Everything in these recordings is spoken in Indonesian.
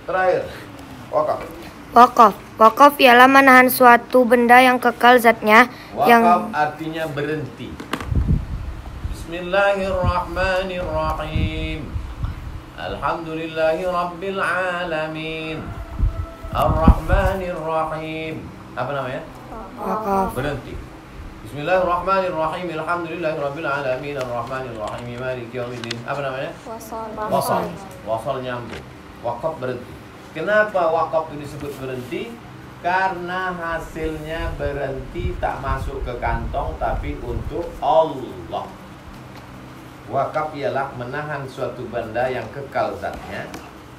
Terakhir, wakaf. Wakaf ialah menahan suatu benda yang kekal zatnya. Wakaf artinya berhenti. Bismillahirrahmanirrahim. Alhamdulillahi rabbil alamin. Ar-Rahmanirrahim. Apa namanya? Wakaf. Berhenti. Bismillahirrahmanirrahim. Alhamdulillahi rabbil alamin. Ar-Rahmanirrahim. Maliki yaumiddin. Apa namanya? Wasal. Wasal nyambung. Wakaf berhenti. Kenapa wakaf itu disebut berhenti? Karena hasilnya berhenti, tak masuk ke kantong, tapi untuk Allah. Wakaf ialah menahan suatu benda yang kekal zatnya,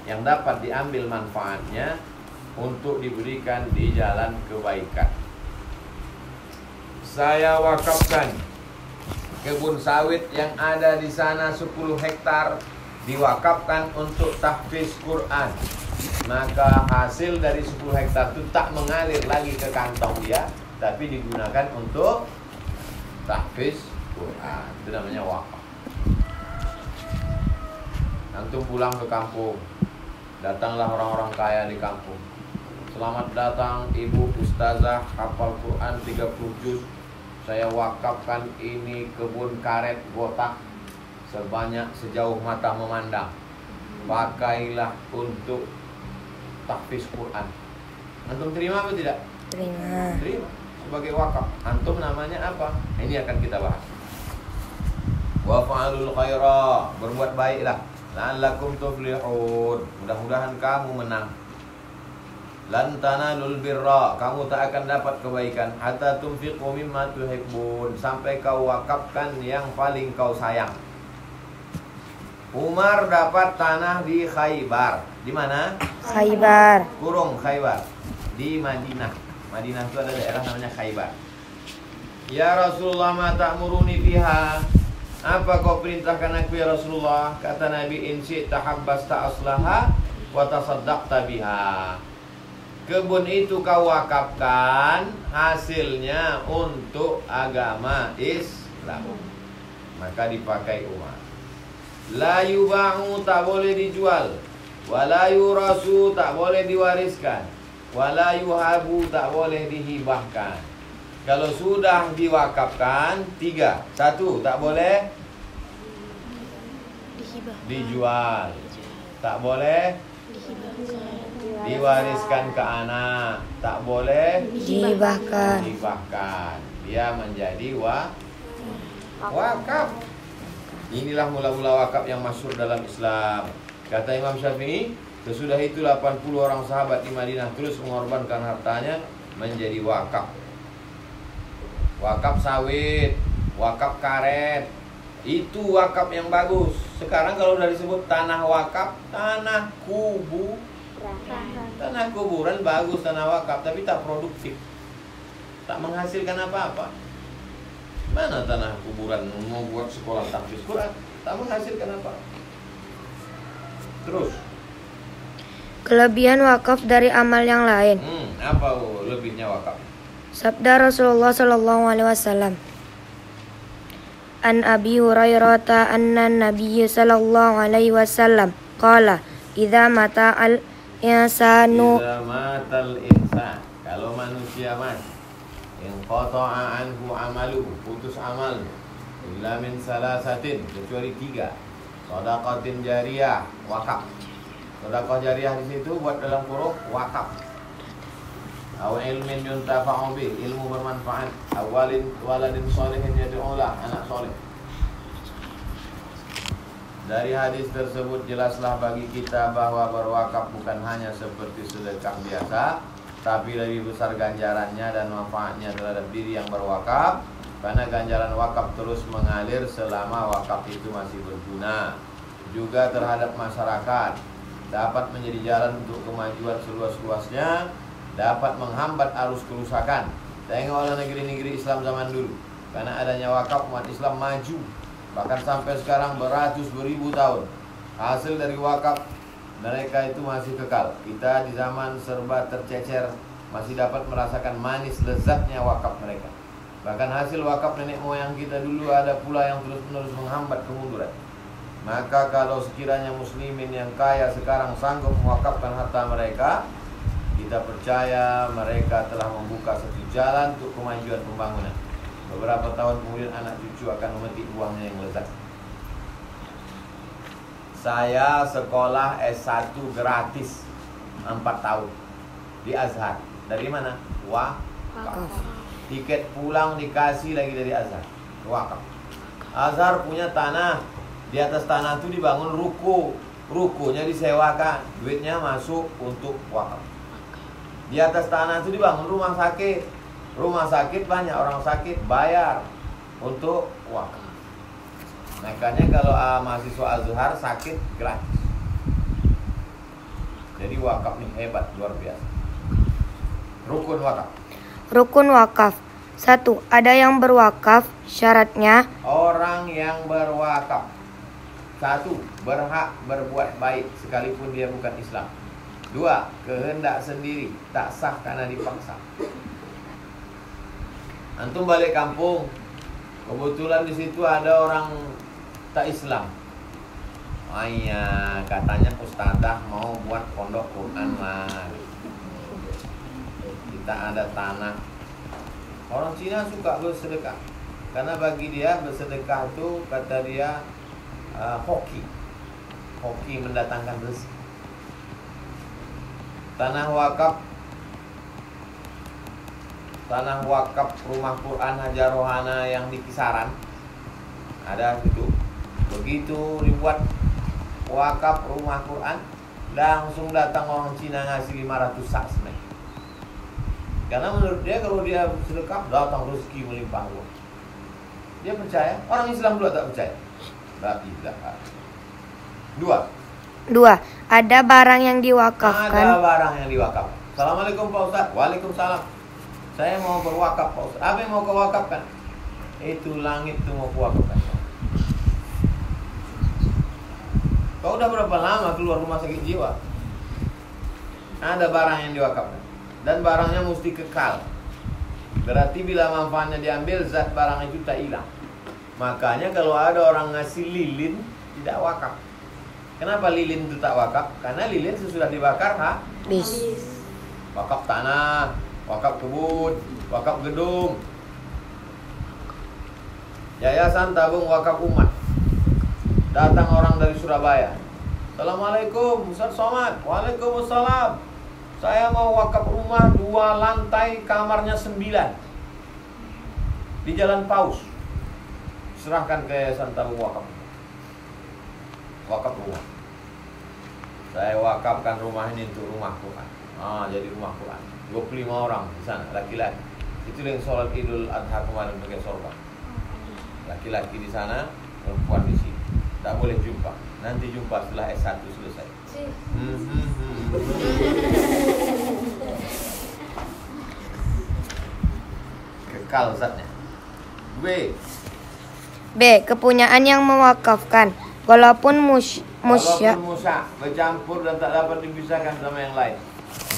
yang dapat diambil manfaatnya untuk diberikan di jalan kebaikan. Saya wakafkan kebun sawit yang ada di sana 10 hektar, diwakafkan untuk tahfiz Quran. Maka hasil dari 10 hektar itu tak mengalir lagi ke kantong dia, tapi digunakan untuk tahfiz Quran. Itu namanya wakaf. Antum pulang ke kampung, datanglah orang-orang kaya di kampung. Selamat datang Ibu Ustazah hafal Quran 30 juz. Saya wakafkan ini kebun karet botak sebanyak sejauh mata memandang. Pakailah untuk tahfiz Quran. Antum terima atau tidak? Terima. Terima sebagai wakaf. Antum namanya apa? Ini akan kita bahas. Wa fa'alul khaira, berbuat baiklah. La'allakum tuflihun, mudah-mudahan kamu menang. Lan tanalul birra, kamu tak akan dapat kebaikan hatta tunfiqu mimma tuhibbun, sampai kau wakafkan yang paling kau sayang. Umar dapat tanah di Khaybar. Di mana? Khaybar. Kurung Khaybar. Di Madinah. Madinah itu ada daerah namanya Khaybar. Ya Rasulullah, ma ta'muruni biha? Apa kau perintahkan aku ya Rasulullah? Kata Nabi, in syi'ta habbasta aslaha wa tasaddaqta biha. Kebun itu kau wakafkan, hasilnya untuk agama Islam. Maka dipakai Umar. La yuba'u, tak boleh dijual. Wala yurasu, tak boleh diwariskan. Wala yuhabu, tak boleh dihibahkan. Kalau sudah diwakafkan, 3. 1, tak boleh dijual. Tak boleh diwariskan ke anak. Tak boleh Dihibahkan. Dia menjadi wakaf. Inilah mula-mula wakaf yang masyhur dalam Islam. Kata Imam Syafi'i, sesudah itu 80 orang sahabat di Madinah terus mengorbankan hartanya menjadi wakaf. Wakaf sawit, wakaf karet, itu wakaf yang bagus. Sekarang kalau udah disebut tanah wakaf, tanah kuburan bagus, tanah wakaf, tapi tak produktif, tak menghasilkan apa-apa. Mana tanah kuburan mau buat sekolah tahfiz Quran, tak menghasilkan apa. Terus Kelebihan wakaf dari amal yang lain. Apa lebihnya wakaf? Sabda Rasulullah sallallahu alaihi wasallam. An Abi Hurairah anna Nabiy sallallahu alaihi wasallam qala, "Idza mata al-insanu." Idza matal insan, kalau manusia mati, inqata'a anhu amaluhu, putus amal, illa min salasatin, kecuali 3. Shadaqatin jariyah, wakaf. Sedekah jariah di situ buat dalam huruf wakaf. Aw ilmin yuntafa'u bih, ilmu bermanfaat. Awalin waladin sholihin yad'ulah, anak soleh. Dari hadis tersebut jelaslah bagi kita bahwa berwakaf bukan hanya seperti sedekah biasa, tapi lebih besar ganjarannya dan manfaatnya terhadap diri yang berwakaf, karena ganjaran wakaf terus mengalir selama wakaf itu masih berguna. Juga terhadap masyarakat, dapat menjadi jalan untuk kemajuan seluas-luasnya, dapat menghambat arus kerusakan. Tengoklah negeri-negeri Islam zaman dulu, karena adanya wakaf umat Islam maju, bahkan sampai sekarang beratus beribu tahun. Hasil dari wakaf mereka itu masih kekal. Kita di zaman serba tercecer masih dapat merasakan manis lezatnya wakaf mereka. Bahkan hasil wakaf nenek moyang kita dulu ada pula yang terus-menerus menghambat kemunduran. Maka kalau sekiranya muslimin yang kaya sekarang sanggup mewakafkan harta mereka, kita percaya mereka telah membuka satu jalan untuk kemajuan pembangunan. Beberapa tahun kemudian anak cucu akan memetik buahnya yang lezat. Saya sekolah S1 gratis 4 tahun di Azhar. Dari mana? Wakaf. Tiket pulang dikasih lagi dari Azhar. Wakaf. Azhar punya tanah. Di atas tanah itu dibangun ruko. Rukonya disewakan. Duitnya masuk untuk wakaf. Di atas tanah itu dibangun rumah sakit. Rumah sakit banyak orang sakit, bayar untuk wakaf. Makanya kalau mahasiswa Azhar sakit gratis. Jadi wakaf ini hebat, luar biasa. Rukun wakaf. Rukun wakaf. 1. Ada yang berwakaf, syaratnya Orang yang berwakaf, 1. Berhak berbuat baik sekalipun dia bukan Islam. 2. Kehendak sendiri, tak sah karena dipaksa. Antum balik kampung, kebetulan di situ ada orang tak Islam. Ayah, katanya ustadzah mau buat pondok Quran lah. Kita ada tanah. Orang Cina suka bersedekah, karena bagi dia bersedekah itu, kata dia, hoki mendatangkan rezeki. Tanah wakaf rumah Quran Hajar Rohana yang di Kisaran ada itu. Begitu dibuat wakaf rumah Quran, langsung datang orang Cina ngasih 500 sak semen. Karena menurut dia kalau dia sedekah datang rezeki melimpah ruah. Dia percaya, orang Islam dulu tak percaya. La ilaha. 2. Ada barang yang diwakafkan. Ada barang yang diwakafkan. Assalamualaikum Pak Ustaz. Waalaikumsalam. Saya mau berwakaf Pak Ustaz. Apa yang mau kau wakafkan? Itu langit itu mau kuwakafkan. Kau udah berapa lama keluar rumah sakit jiwa? Ada barang yang diwakafkan. Dan barangnya mesti kekal. Berarti bila manfaatnya diambil, zat barang itu tak hilang. Makanya kalau ada orang ngasih lilin, tidak wakaf. Kenapa lilin itu tak wakaf? Karena lilin sesudah dibakar habis. Wakaf tanah, wakaf kebun, wakaf gedung. Yayasan Tabung Wakaf Umat. Datang orang dari Surabaya. Assalamualaikum Ustaz Somad. Waalaikumsalam. Saya mau wakaf rumah 2 lantai, kamarnya 9 di Jalan Paus. Serahkan ke Yayasan Tabung Wakaf. Wakaf rumah. Saya wakafkan rumah ini untuk rumah Quran. Jadi rumah Quran. 25 orang di sana, laki-laki. Itu yang sholat Idul Adha kemarin pakai sorban. Laki-laki di sana, perempuan di sini. Tak boleh jumpa. Nanti jumpa setelah S1 selesai. Kekal zatnya. B. Kepunyaan yang mewakafkan. Walaupun musya bercampur dan tak dapat dipisahkan sama yang lain.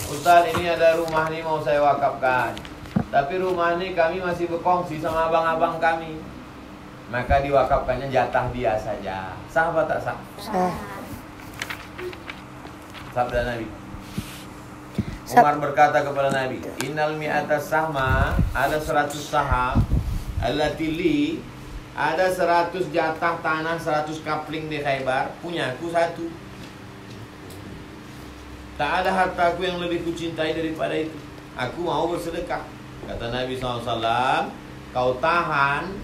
Ustaz, ini ada rumah nih mau saya wakafkan, tapi rumah ini kami masih berkongsi sama abang-abang kami. Maka diwakafkannya jatah dia saja. Sah apa tak sah? Sah. Sabda Nabi. Umar berkata kepada Nabi, Innal mi'ata sahma, ada 100 saham, allati li, ada 100 jatah tanah, 100 kapling di Khaybar, punyaku 1. Tak ada hartaku yang lebih kucintai daripada itu. Aku mau bersedekah. Kata Nabi SAW, kau tahan,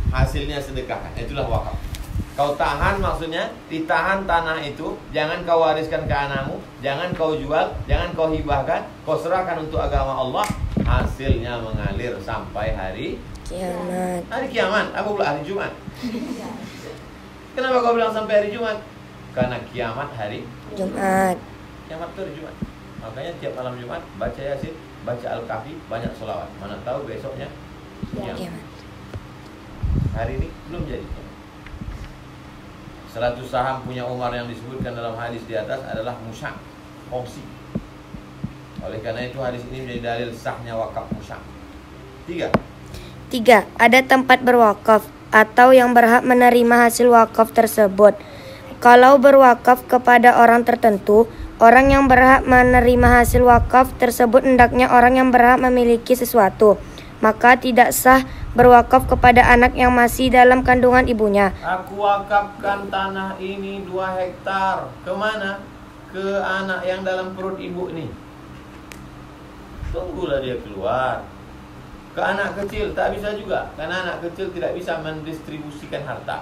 hasilnya sedekahkan. Itulah wakaf. Kau tahan maksudnya, ditahan tanah itu, jangan kau wariskan ke anakmu, jangan kau jual, jangan kau hibahkan, kau serahkan untuk agama Allah. Hasilnya mengalir sampai hari kiamat. Hari kiamat, apa pula hari Jumat? Kenapa kau bilang sampai hari Jumat? Karena kiamat hari Jumat. Kiamat itu hari Jumat. Makanya tiap malam Jumat baca Yasin, baca Al-Kahfi, banyak sholawat. Mana tahu besoknya kiamat. Hari ini belum jadi. 100 saham punya Umar yang disebutkan dalam hadis di atas adalah musya', kongsi. Oleh karena itu hadis ini menjadi dalil sahnya wakaf musya'. 3. Ada tempat berwakaf. atau yang berhak menerima hasil wakaf tersebut. Kalau berwakaf kepada orang tertentu, orang yang berhak menerima hasil wakaf tersebut hendaknya orang yang berhak memiliki sesuatu. Maka tidak sah berwakaf kepada anak yang masih dalam kandungan ibunya. Aku wakafkan tanah ini 2 hektar. Kemana? Ke anak yang dalam perut ibu ini. Tunggulah dia keluar. Ke anak kecil tak bisa juga, karena anak kecil tidak bisa mendistribusikan harta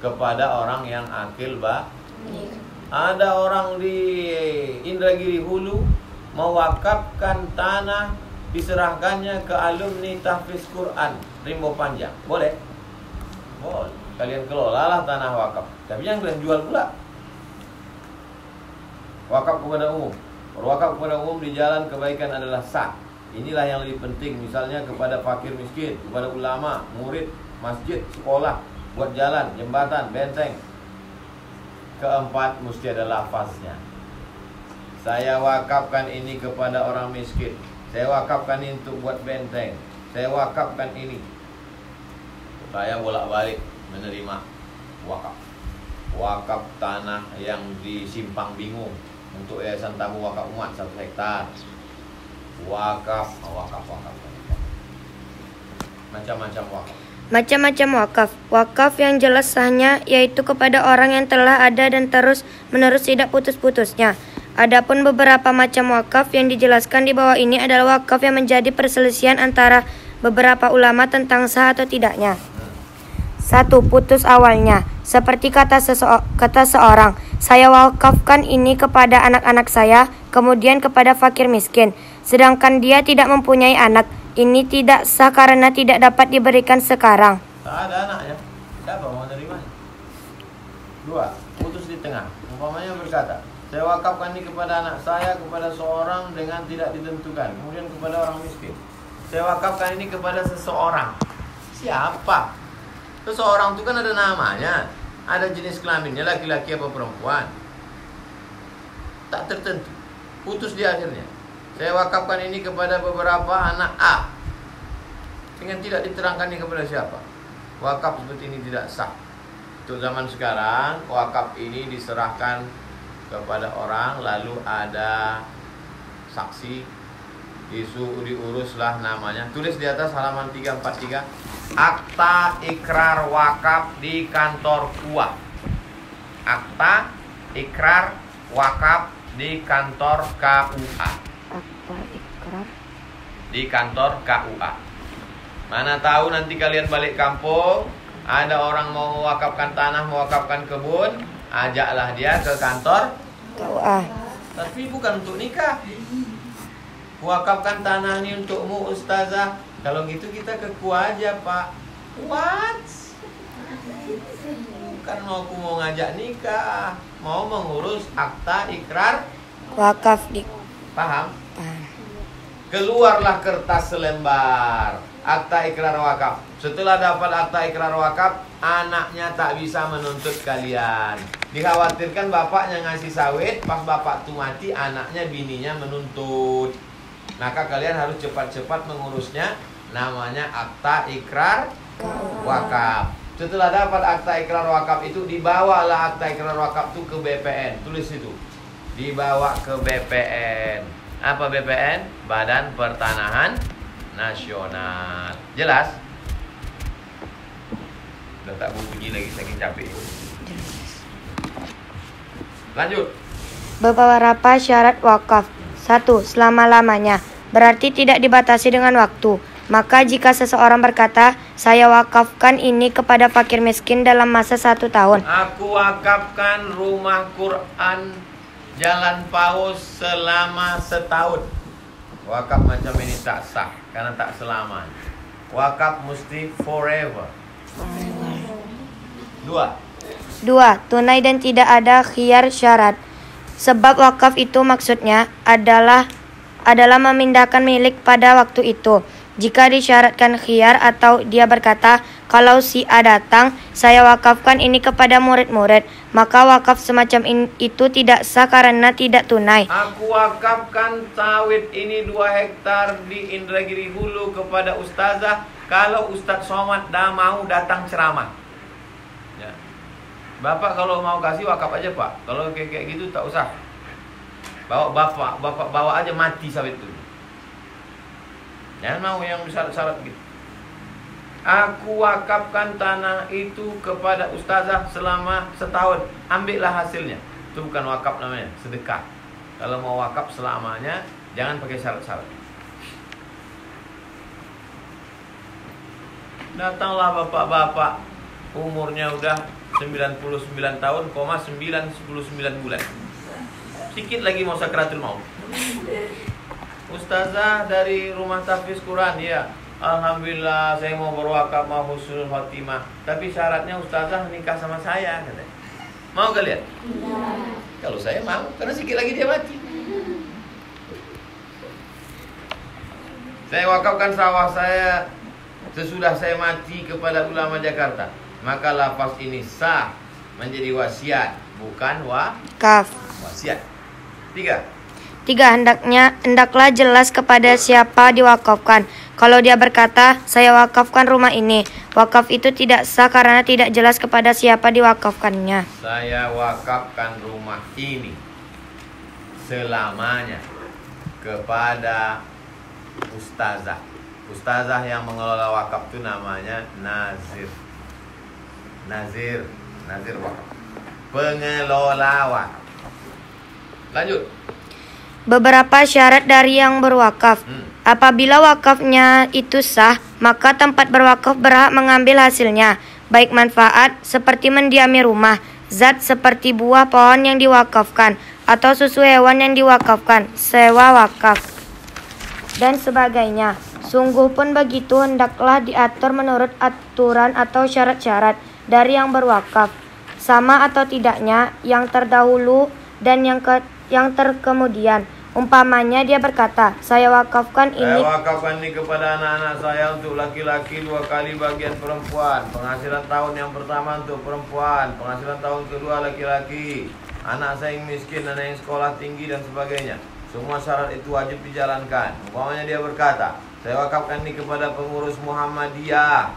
kepada orang yang akil Ada orang di Indragiri Hulu mewakafkan tanah, diserahkannya ke alumni tahfiz Quran Rimbo Panjang. Boleh? Boleh. Kalian kelolalah tanah wakaf, tapi jangan kalian jual pula. Wakaf kepada umum. Berwakaf kepada umum di jalan kebaikan adalah sah. Inilah yang lebih penting, misalnya kepada fakir miskin, kepada ulama, murid, masjid, sekolah, buat jalan, jembatan, benteng. Keempat, mesti ada lafaznya. Saya wakafkan ini kepada orang miskin. Saya wakafkan ini untuk buat benteng. Saya wakafkan ini. Saya bolak-balik menerima wakaf. Wakaf tanah yang di Simpang Bingung untuk Yayasan Tamu Wakaf Umat 1 hektar. Wakaf. Macam-macam wakaf. Macam-macam wakaf. Wakaf yang jelas sahnya yaitu kepada orang yang telah ada dan terus menerus tidak putus-putusnya. Adapun beberapa macam wakaf yang dijelaskan di bawah ini adalah wakaf yang menjadi perselisihan antara beberapa ulama tentang sah atau tidaknya. 1. Putus awalnya. Seperti kata seorang, saya wakafkan ini kepada anak-anak saya, kemudian kepada fakir miskin. Sedangkan dia tidak mempunyai anak. Ini tidak sah karena tidak dapat diberikan sekarang. Tak ada anaknya. Siapa mau menerimanya? 2. Putus di tengah. Umpamanya berkata, saya wakafkan ini kepada anak saya, kepada seorang dengan tidak ditentukan. Kemudian kepada orang miskin. Saya wakafkan ini kepada seseorang. Siapa? Seseorang itu kan ada namanya, ada jenis kelaminnya, laki-laki apa perempuan. Tak tertentu. Putus di akhirnya. Saya wakafkan ini kepada beberapa anak A, dengan tidak diterangkan ini kepada siapa. Wakaf seperti ini tidak sah. Untuk zaman sekarang, wakaf ini diserahkan kepada orang, lalu ada saksi, diuruslah namanya. Tulis di atas halaman 343, akta ikrar wakaf di kantor KUA. Akta ikrar wakaf di kantor KUA. Akta ikrar di kantor KUA. Mana tahu nanti kalian balik kampung, ada orang mau mewakafkan tanah, mewakafkan kebun, ajaklah dia ke kantor KUA. Tapi bukan untuk nikah. Wakafkan tanah ini untukmu ustazah. Kalau gitu kita ke KUA aja, Pak. What? Bukan aku mau ngajak nikah, mau mengurus akta ikrar Wakaf di Paham? Keluarlah kertas selembar akta ikrar wakaf. Setelah dapat akta ikrar wakaf, anaknya tak bisa menuntut kalian. Dikhawatirkan bapaknya ngasih sawit, pas bapak tu mati, anaknya bininya menuntut. Maka kalian harus cepat-cepat mengurusnya. Namanya akta ikrar wakaf. Setelah dapat akta ikrar wakaf itu, dibawalah akta ikrar wakaf itu ke BPN. Tulis itu, dibawa ke BPN. Apa BPN? Badan Pertanahan Nasional. Jelas? Udah tak bunyi lagi, saking capek. Lanjut. beberapa syarat wakaf. 1. Selama-lamanya. Berarti tidak dibatasi dengan waktu. Maka jika seseorang berkata, saya wakafkan ini kepada fakir miskin dalam masa 1 tahun. Aku wakafkan rumah Quran Jalan Paus selama setahun. Wakaf macam ini tak sah, karena tak selamanya. Wakaf mesti forever. 2. Tunai dan tidak ada khiyar syarat. Sebab wakaf itu maksudnya adalah memindahkan milik pada waktu itu. Jika disyaratkan khiyar atau dia berkata, kalau si A datang, saya wakafkan ini kepada murid-murid, maka wakaf semacam itu tidak sah karena tidak tunai. Aku wakafkan sawit ini 2 hektar di Indragiri Hulu kepada ustazah, kalau Ustadz Somad dah mau datang ceramah, ya, Bapak kalau mau kasih wakaf aja Pak. Kalau kayak gitu tak usah. Bapak bawa aja mati sawit itu. Jangan mau yang syarat gitu. Aku wakafkan tanah itu kepada ustazah selama setahun. Ambillah hasilnya. Itu bukan wakaf namanya, sedekah. Kalau mau wakaf selamanya, jangan pakai syarat-syarat. Datanglah bapak-bapak, umurnya udah 99 tahun, 999 bulan. Sedikit lagi mau sakratul maut. Ustazah dari rumah tahfiz Quran, ya. Alhamdulillah saya mau berwakaf, mau husnul khotimah. Tapi syaratnya ustazah nikah sama saya, katanya. Mau kalian? Kalau saya mau, karena sedikit lagi dia mati. Saya wakafkan sawah saya sesudah saya mati kepada ulama Jakarta. Maka lafaz ini sah menjadi wasiat, bukan wakaf. Wasiat. 3, hendaklah jelas kepada siapa diwakafkan. Kalau dia berkata, saya wakafkan rumah ini, wakaf itu tidak sah karena tidak jelas kepada siapa diwakafkannya. Saya wakafkan rumah ini selamanya kepada ustazah. Ustazah yang mengelola wakaf itu namanya nazir. Nazir wakaf. Pengelola wakaf. Lanjut. Beberapa syarat dari yang berwakaf. Apabila wakafnya itu sah, maka tempat berwakaf berhak mengambil hasilnya, baik manfaat seperti mendiami rumah, zat seperti buah pohon yang diwakafkan, atau susu hewan yang diwakafkan, sewa wakaf, dan sebagainya. Sungguh pun begitu hendaklah diatur menurut aturan atau syarat-syarat dari yang berwakaf, sama atau tidaknya yang terdahulu dan yang terkemudian. Umpamanya dia berkata, saya wakafkan ini kepada anak-anak saya untuk laki-laki 2 kali bagian perempuan. Penghasilan tahun yang pertama untuk perempuan, penghasilan tahun kedua laki-laki. Anak saya yang miskin, anak yang sekolah tinggi dan sebagainya. Semua syarat itu wajib dijalankan. Umpamanya dia berkata, saya wakafkan ini kepada pengurus Muhammadiyah,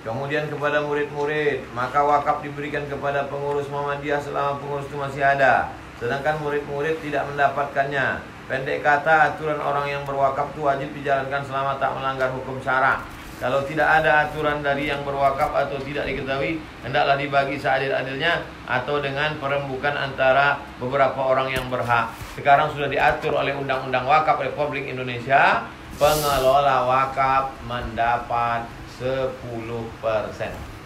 kemudian kepada murid-murid. Maka wakaf diberikan kepada pengurus Muhammadiyah selama pengurus itu masih ada, sedangkan murid-murid tidak mendapatkannya. Pendek kata, aturan orang yang berwakaf itu wajib dijalankan selama tak melanggar hukum syara. Kalau tidak ada aturan dari yang berwakaf atau tidak diketahui, hendaklah dibagi seadil-adilnya atau dengan perembukan antara beberapa orang yang berhak. Sekarang sudah diatur oleh Undang-Undang Wakaf Republik Indonesia, pengelola wakaf mendapat 10%.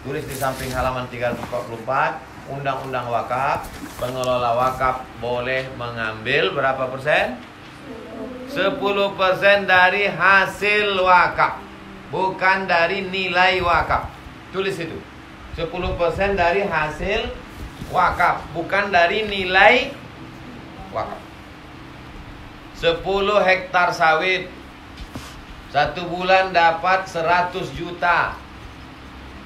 Tulis di samping halaman 344. Undang-Undang Wakaf, pengelola wakaf boleh mengambil berapa persen? 10% dari hasil wakaf, bukan dari nilai wakaf. Tulis itu. 10% dari hasil wakaf, bukan dari nilai wakaf. 10 hektar sawit, 1 bulan dapat 100 juta.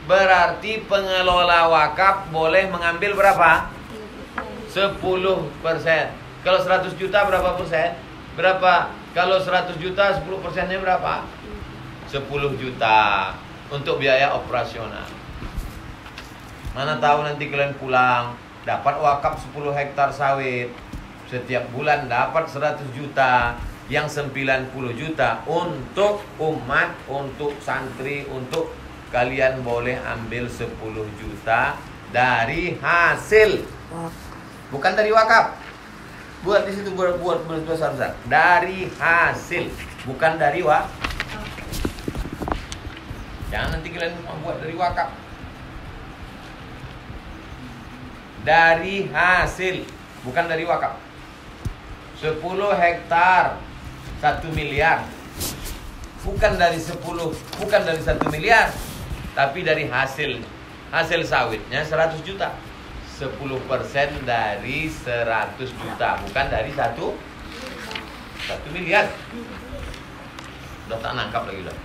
Berarti pengelola wakaf boleh mengambil berapa? 10%. Kalau 100 juta berapa persen? Berapa? Kalau 100 juta 10%-nya berapa? 10 juta untuk biaya operasional. Mana tahu nanti kalian pulang dapat wakaf 10 hektar sawit, setiap bulan dapat 100 juta, yang 90 juta untuk umat, untuk santri, untuk kalian boleh ambil 10 juta dari hasil, bukan dari wakaf. Buat di situ, buat besar-besar. Dari hasil, bukan dari wakaf. Jangan nanti kalian membuat dari wakaf. Dari hasil, bukan dari wakaf. 10 hektar 1 miliar. Bukan dari 10, bukan dari 1 miliar, tapi dari hasil sawitnya 100 juta. 10% dari 100 juta, bukan dari 1 miliar. Udah tak nangkap lagi udah.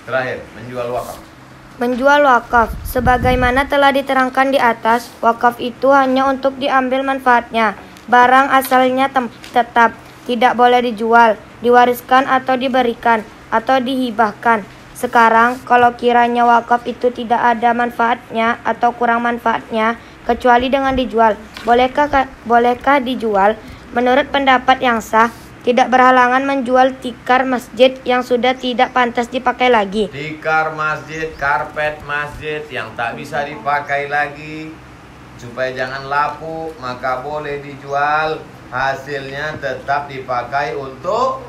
Terakhir, menjual wakaf. Menjual wakaf, sebagaimana telah diterangkan di atas, wakaf itu hanya untuk diambil manfaatnya. Barang asalnya tetap tidak boleh dijual. diwariskan atau diberikan, atau dihibahkan. Sekarang, kalau kiranya wakaf itu tidak ada manfaatnya atau kurang manfaatnya, kecuali dengan dijual, bolehkah dijual? Menurut pendapat yang sah, tidak berhalangan menjual tikar masjid yang sudah tidak pantas dipakai lagi. Tikar masjid, karpet masjid yang tak bisa dipakai lagi, supaya jangan lapuk, maka boleh dijual. Hasilnya tetap dipakai untuk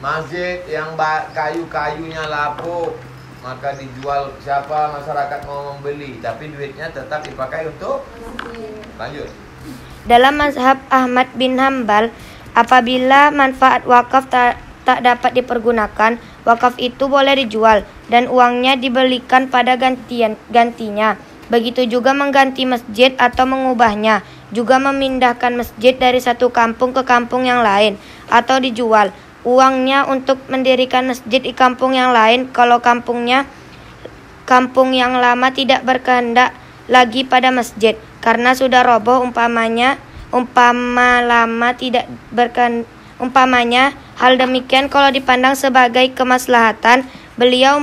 masjid yang kayu-kayunya lapuk, maka dijual. Siapa masyarakat mau membeli, tapi duitnya tetap dipakai untuk lanjut. Dalam mazhab Ahmad bin Hambal, apabila manfaat wakaf tak dapat dipergunakan, wakaf itu boleh dijual dan uangnya dibelikan pada gantinya. Begitu juga mengganti masjid atau mengubahnya, juga memindahkan masjid dari satu kampung ke kampung yang lain, atau dijual uangnya untuk mendirikan masjid di kampung yang lain kalau kampung yang lama tidak berkehendak lagi pada masjid karena sudah roboh, umpamanya hal demikian kalau dipandang sebagai kemaslahatan, beliau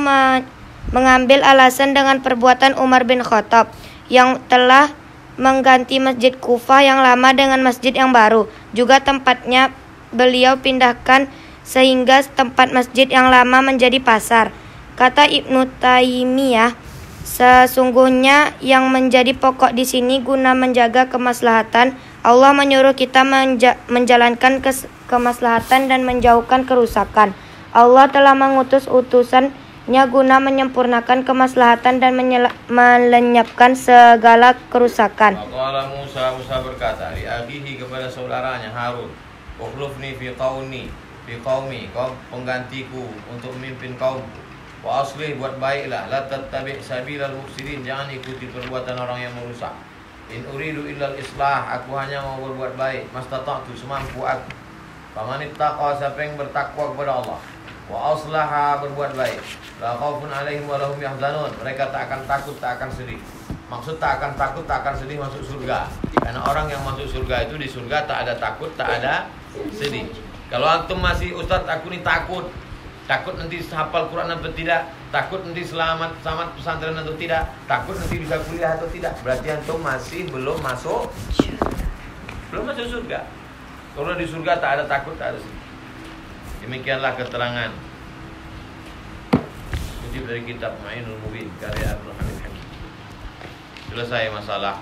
mengambil alasan dengan perbuatan Umar bin Khattab yang telah mengganti masjid Kufah yang lama dengan masjid yang baru. Juga tempatnya beliau pindahkan sehingga tempat masjid yang lama menjadi pasar. Kata Ibnu Taimiyah, sesungguhnya yang menjadi pokok di sini guna menjaga kemaslahatan. Allah menyuruh kita menjalankan kemaslahatan dan menjauhkan kerusakan. Allah telah mengutus utusannya guna menyempurnakan kemaslahatan dan melenyapkan segala kerusakan. Maka Musa berkata li akhihi kepada saudaranya Harun, ukhlufni fi qaumi, kau penggantiku untuk memimpin kaumku. Wa aslih, buat baiklah, la tattabi' sabilal mufsidin, jangan ikuti perbuatan orang yang merusak. In uridu illal islah, aku hanya mau berbuat baik, mastata'tu, semampu aku. Faman ittaqa, siapa yang bertakwa kepada Allah, wa aslaha, berbuat baik, la khaufun alaihim wa lahum yahzanun, mereka tak akan takut, tak akan sedih. Maksud tak akan takut, tak akan sedih masuk surga. Karena orang yang masuk surga itu di surga tak ada takut, tak ada sedih. Kalau antum masih, Ustaz aku ni takut nanti hafal Quran atau tidak, takut nanti selamat pesantren atau tidak, takut nanti bisa kuliah atau tidak, berarti antum masih belum masuk surga. Kalau di surga tak ada takut, tak ada sedih. Demikianlah keterangan kutip dari kitab Ma'inul Mubin karya Abdul Hamid Hakim. Selesai masalah